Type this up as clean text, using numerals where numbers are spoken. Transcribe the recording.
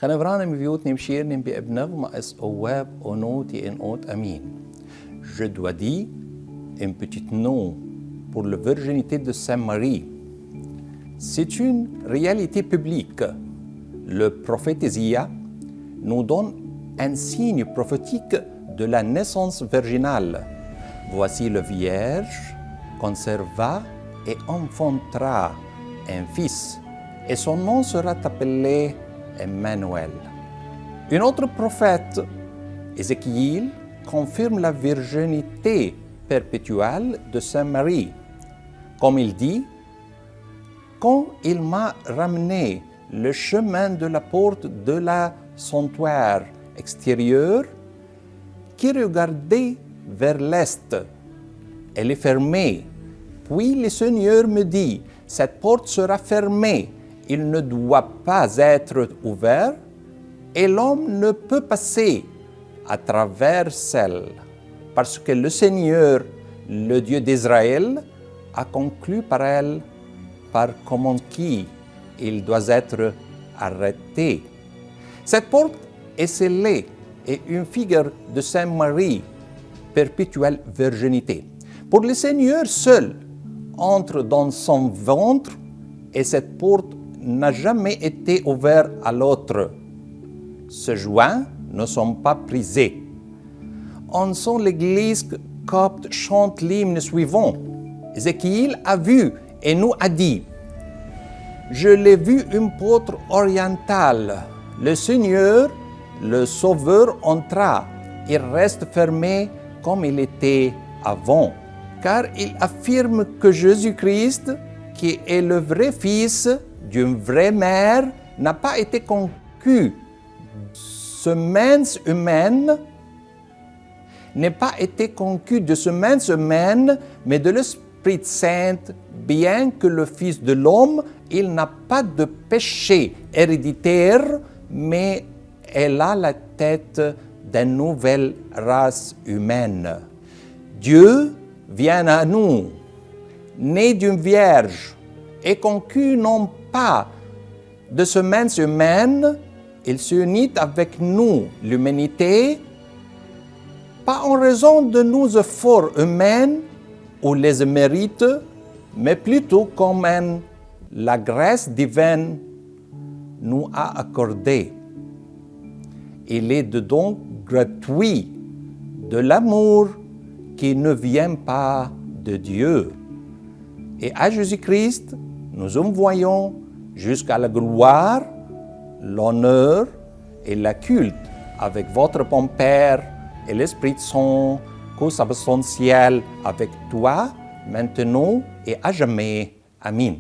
Gaan vragen bioot neem sheer neem beebnev ma es oweb onot et enot amin. Je dois dire un petit nom pour la virginité de Sainte Marie. C'est une réalité publique. Le prophète Isaïe nous donne un signe prophétique de la naissance virginale. Voici le Vierge conserva et enfantera un fils, et son nom sera appelé Emmanuel. Un autre prophète, Ézéchiel, confirme la virginité perpétuelle de Sainte Marie. Comme il dit, « Quand il m'a ramené le chemin de la porte de la sanctuaire extérieur, qui regardait vers l'est, elle est fermée. Puis le Seigneur me dit, cette porte sera fermée, il ne doit pas être ouvert, et l'homme ne peut passer à travers celle, parce que le Seigneur, le Dieu d'Israël, a conclu par elle, par comment qui il doit être arrêté. Cette porte est scellée et une figure de Sainte Marie, perpétuelle virginité. Pour le Seigneur seul entre dans son ventre et cette porte n'a jamais été ouverte à l'autre. Ce joints ne sont pas brisés. En son l'Église copte chante l'hymne suivant. Ézéchiel a vu et nous a dit, « Je l'ai vu une porte orientale. Le Seigneur, le Sauveur entra. Il reste fermé comme il était avant. » Car il affirme que Jésus-Christ, qui est le vrai Fils d'une vraie mère, n'a pas été conçu. Semence humaine n'est pas été conçu de semence humaine, mais de l'Esprit Saint, bien que le Fils de l'homme, il n'a pas de péché héréditaire, mais elle a la tête d'une nouvelle race humaine. Dieu vient à nous, né d'une vierge, et conçu non pas de semence humaine, il s'unit avec nous, l'humanité, pas en raison de nos efforts humains ou les mérites, mais plutôt comme la grâce divine nous a accordé. Il est donc gratuit de l'amour qui ne vient pas de Dieu. Et à Jésus-Christ, nous envoyons jusqu'à la gloire, l'honneur et la culte avec votre bon Père et l'Esprit Saint, consubstantiel avec toi, maintenant et à jamais. Amen.